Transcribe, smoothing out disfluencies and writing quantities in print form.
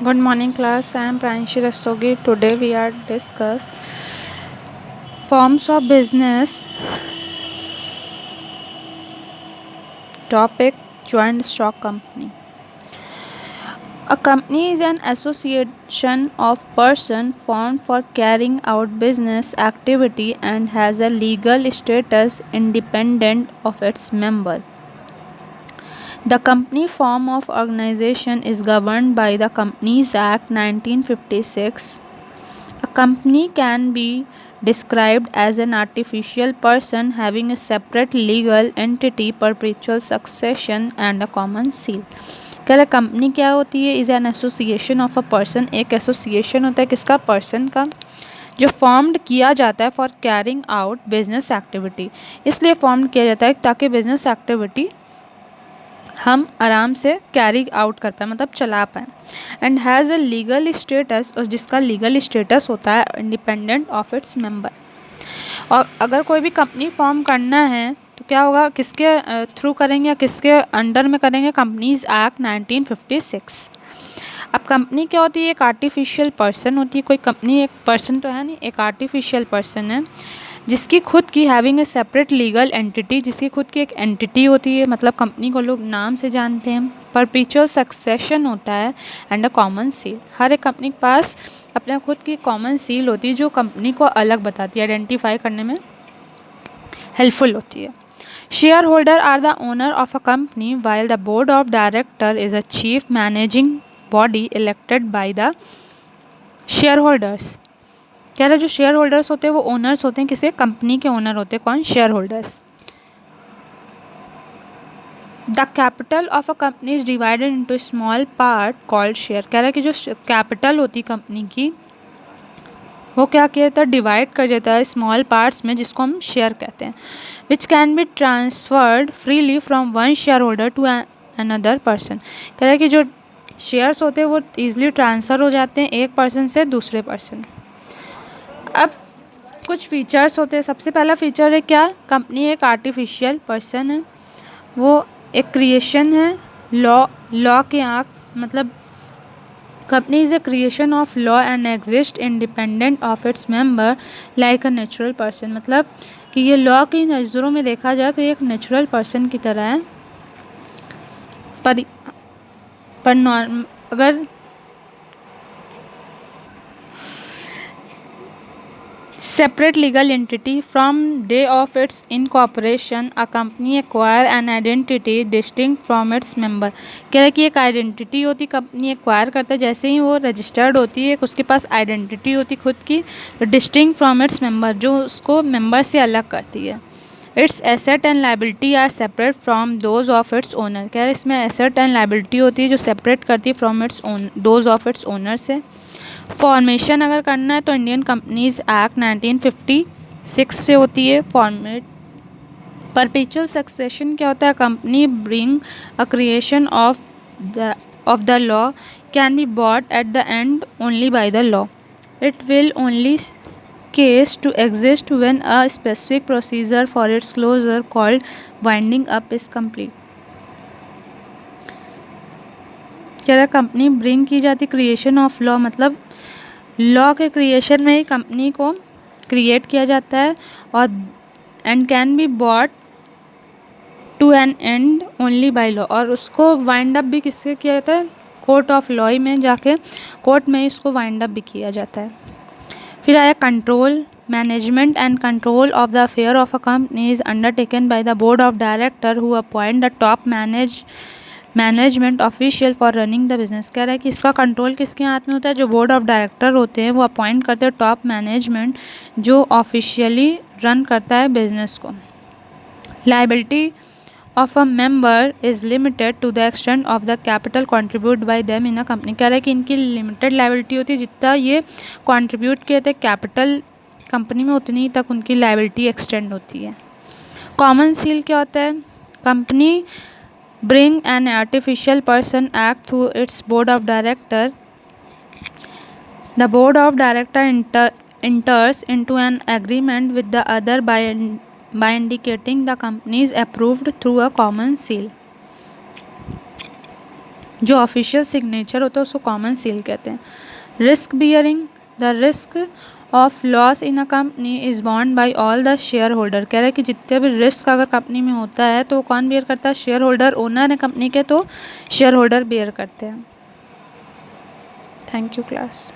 Good morning class, I am Pranshi Rastogi. Today we are discuss forms of business. Topic: joint stock company. A company is an association of persons formed for carrying out business activity and has a legal status independent of its member. The company form of organization is governed by the Companies Act 1956. A company can be described as an artificial person having a separate legal entity, perpetual succession and a common seal. कह रहे company क्या होती है? Is an association of a person. एक association होता है किसका? Person का, जो फॉर्म्ड किया जाता है for carrying out business activity. इसलिए फॉर्म किया जाता है ताकि बिजनेस एक्टिविटी हम आराम से कैरी आउट कर पाए, मतलब चला पाएँ. And has a legal status, और जिसका लीगल स्टेटस होता है इंडिपेंडेंट ऑफ इट्स मेंबर. और अगर कोई भी कंपनी फॉर्म करना है तो क्या होगा? किसके थ्रू करेंगे या किसके अंडर में करेंगे? Companies act 1956. अब कंपनी क्या होती है? एक आर्टिफिशियल पर्सन होती है. कोई कंपनी एक पर्सन तो है नहीं, एक आर्टिफिशियल पर्सन है जिसकी खुद की having a separate legal entity, जिसकी खुद की एक एंटिटी होती है, मतलब कंपनी को लोग नाम से जानते हैं. परपेचुअल सक्सेशन होता है एंड अ कॉमन सील. हर एक कंपनी के पास अपने खुद की कॉमन सील होती है जो कंपनी को अलग बताती है, आइडेंटिफाई करने में हेल्पफुल होती है. Share holder are the owner of a company while the board of director is a chief managing body elected by the share holders. कह रहे जो शेयर होल्डर्स होते हैं वो ओनर्स होते हैं, किसी कंपनी के ओनर होते हैं. कौन? Share holders. The capital of a company is divided into small part called share. कह रहा है कि जो कैपिटल होती है कंपनी की वो क्या किया जाता है? डिवाइड कर देता है स्मॉल पार्ट्स में, जिसको हम शेयर कहते हैं. Which can be transferred freely from one share holder to another person. कह रहा है कि जो शेयर्स होते हैं वो ईजिली ट्रांसफ़र हो जाते हैं एक पर्सन से दूसरे पर्सन. अब कुछ फीचर्स होते हैं. सबसे पहला फीचर है क्या? कंपनी एक आर्टिफिशियल पर्सन है, वो एक क्रिएशन है लॉ के आँख, मतलब company is a creation of law and exist independent of its member like a natural person. मतलब कि ये लॉ की नज़रों में देखा जाए तो ये एक नेचुरल पर्सन की तरह है. पर नॉर्म अगर separate legal entity from day of its incorporation, a company acquire an identity distinct from its member. कह रहा है कि एक आइडेंटिटी होती कंपनी एक्वायर करता है, जैसे ही वो रजिस्टर्ड होती है उसके पास आइडेंटिटी होती खुद की डिस्टिंक्ट फ्रॉम इट्स मेंबर, जो उसको मेंबर से अलग करती है. Its asset and liability are separate from those of its owner. कह रहे इसमें एसेट एंड लाइबिलिटी होती है जो सेपरेट करती है from its those of its owner से. फॉर्मेशन अगर करना है तो इंडियन कंपनीज एक्ट 1956 से होती है फॉर्मेट. परपेचुअल सक्सेशन क्या होता है? Company bring a creation of the law can be bought at the end only by the law. It will only case to exist when a specific procedure for its closure called winding up is complete. कह रहा company bring की जाती creation of law, मतलब law के creation में ही company को create किया जाता है और and can be bought to an end only by law. और उसको वाइंड अप भी किससे किया जाता है? कोर्ट ऑफ लॉ में जाके कोर्ट में इसको वाइंड अप भी किया जाता है. फिर आया control. Management and control of the affair of a company is undertaken by the board of director who appoint the top management official for running the business. कह रहा है कि इसका कंट्रोल किसके हाथ में होता है? जो बोर्ड ऑफ डायरेक्टर होते हैं वो अपॉइंट करते हैं टॉप मैनेजमेंट जो ऑफिशियली रन करता है बिजनेस को. Liability of a member is limited to the extent of the capital contribute by them in a company. कह रहा है कि इनकी लिमिटेड लाइबिलिटी होती है, जितना ये कॉन्ट्रीब्यूट किए थे कैपिटल कंपनी में उतनी तक उनकी लाइबिलिटी एक्सटेंड होती है. कॉमन सील क्या होता है? Company bring an artificial person act through it's board of director. The board of director enters into an agreement with the other by indicating the company is approved through a common seal. जो official signature होता है उसको common seal कहते हैं। Risk bearing, the risk of loss in a company is bond by all the share holder. कह रहा है कि जितने भी रिस्क अगर कंपनी में होता है तो कौन बियर करता है? Share holder. ओनर है कंपनी के तो शेयर होल्डर बियर करते हैं। Thank you class.